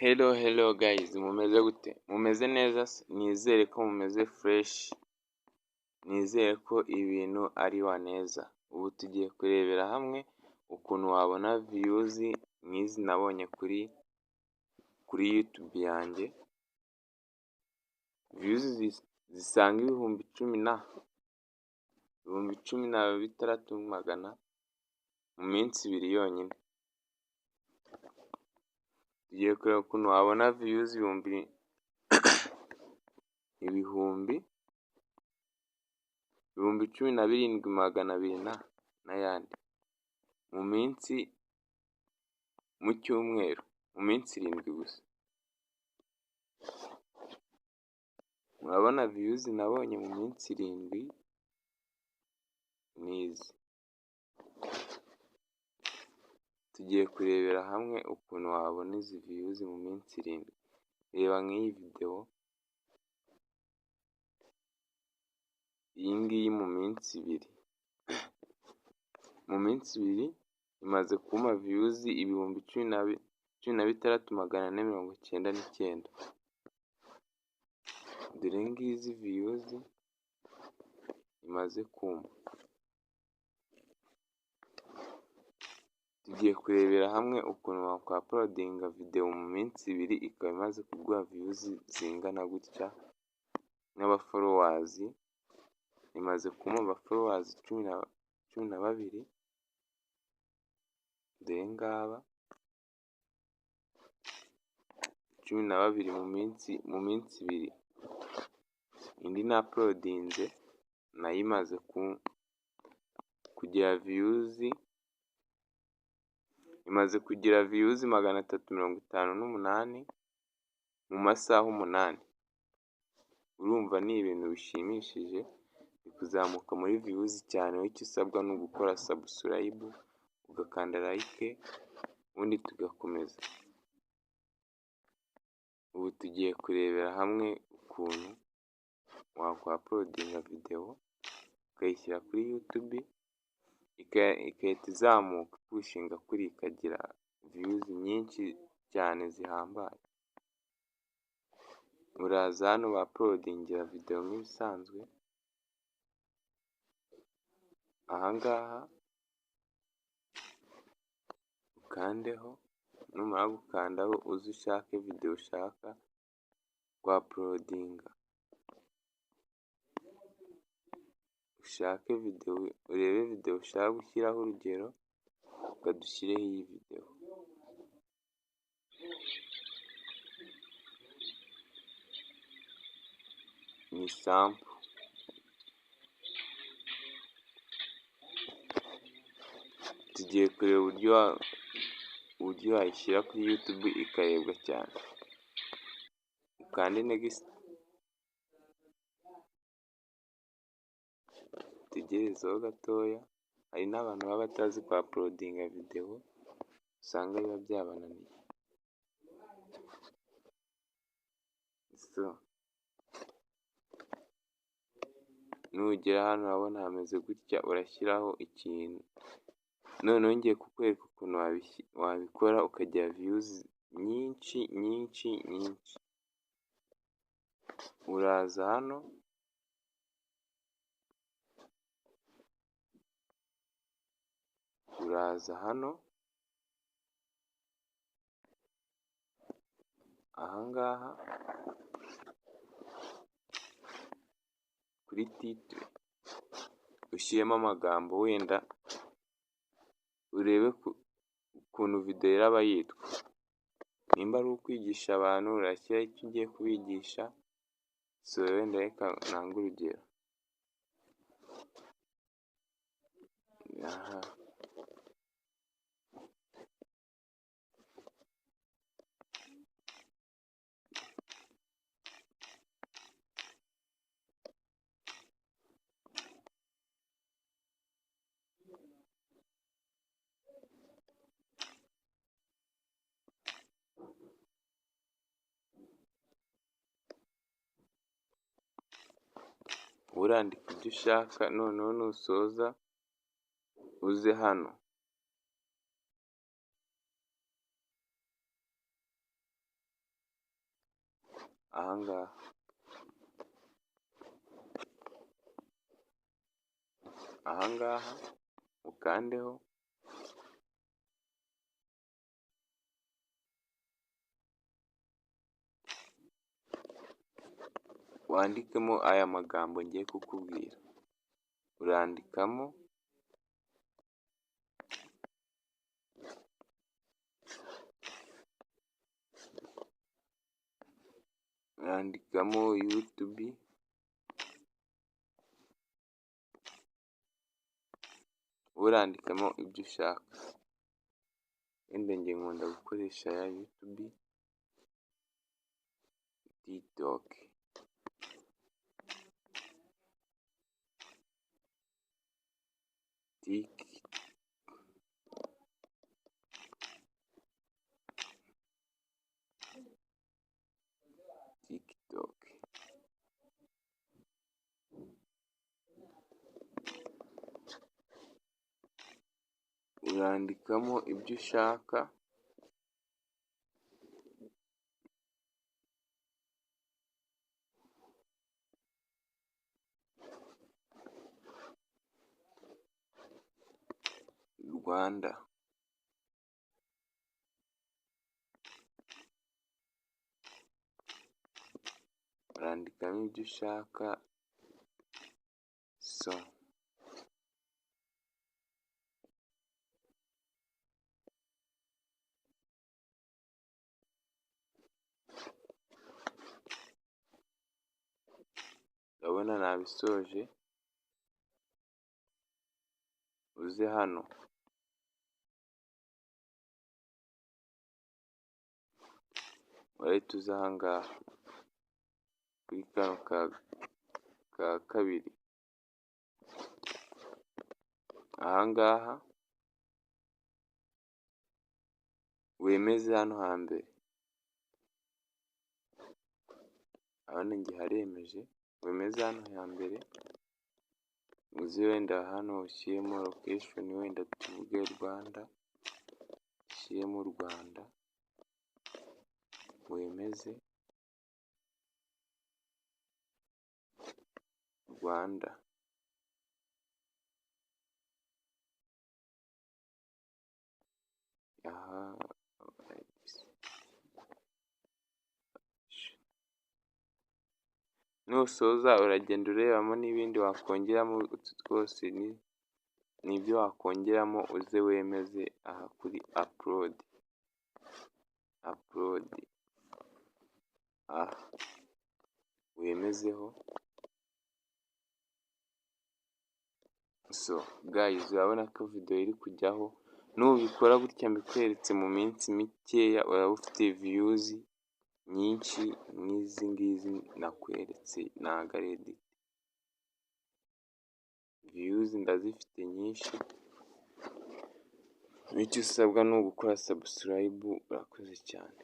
Hello guys, mumeze gute? Mumeze neza se? Nizere ko mumeze fresh, nizere ko ibintu ari neza. Ubu tugiye kurebera hamwe ukuntu wabona views nk'izi nabonye kuri YouTube yanjye. Views zisanga ibihumbi 16,600 mu minsi 2 yonyine. Tugiye kureba ukuntu wabona views ibihumbi 17,200 n'ayandi mu cyumweru, mu minsi 7 gusa. Murabona views nabonye mu minsi 7 nizi. Tugiye kurebera hamwe ukuntu wabona izi views mu minsi 7. Reba nk'iyi video, iyi ngiyi mu minsi 2. Mu minsi 2 imaze kumpa views ibihumbi 16,499. Dore ngizi views imaze kumpa. Tugiye kurebera hamwe ukuntu wakwa-uploadinga video mu minsi 2 ikaba imaze kuguha views zingana gutya, n'aba-followers imaze kumpa aba-followers 12. Dore ngaba 12 mu minsi 2. Indi na-uploadinze nayo imaze kugira views 358 mu masaha 8. Urumva ni ibintu bishimishije, kuzamuka muri views cyane. Icyo usabwa ni ugukora subscribe, ugakanda like, ubundi tugakomeza. Ubu tugiye kurebera hamwe ukuntu wakwa-uploadinga video ukayishyira kuri YouTube igahita izamuka pushinga kuri ikagira views nyinshi cyane zihambaye. Uraza hano ba-uploadingira video nk'ibisanzwe. Ahangaha ukandeho, numara gukandaho uze ushake video ushaka kwa-uploadinga. Ushake video, urebe video ushaka gushyiraho urugero, ukadushyireho iyi video. Ni sample. Tugiye kureba uburyo wayishyira kuri YouTube ikarebwa cyane. Ukande next. Tegerezaho gatoya. Hari n'abantu baba batazi kwa-uploadinga video, usanga biba byabananiye. Nugera hano urabona hameze gutya, urashyiraho ikintu. Noneho ngiye kukwereka ukuntu wabikora ukagira views nyinshi. Uraza hano, ahangaha kuri titre ushyiremo amagambo, wenda urebe ukuntu video iraba yitwa. Nimba ari ukwigisha abantu urashyiraho icyo ugiye kubigisha. Wenda reka ntange urugero. Urandika ibyo ushaka, noneho nusoza uze hano ahangaha ukandeho, wandikemo aya magambo ngiye kukubwira. Urandikamo YouTube, urandikamo ibyo ushaka. Wenda njye nkunda gukoresha ya YouTube, TikTok, urandikamo ibyo ushaka. Rwanda, urandikamo ibyo ushaka. Ndabona nabisoje, uze hano urahita uza ahangaha kuri kano ka kabiri, ahangaha wemeze hano hambere. Hano njye haremeje, wemeze hano hambere, uze wenda hano ushyiremo location, wenda tuvuge Rwanda, ushyiremo Rwanda, wemeze Rwanda. Nusoza uragenda urebamo n'ibindi wakongeramo. Utu twose ni ibyo wakongeramo, uze wemeze aha kuri upload, wemezeho. Guys, urabona ko video iri kujyaho. Nubikora gutya mbikweretse mu minsi mikeya, uraba ufite views nyinshi nk'izi ngizi nakweretse. Ntago ari edit, views ndazifite nyinshi. Icyo usabwa ni ugukora subscribe. Urakoze cyane.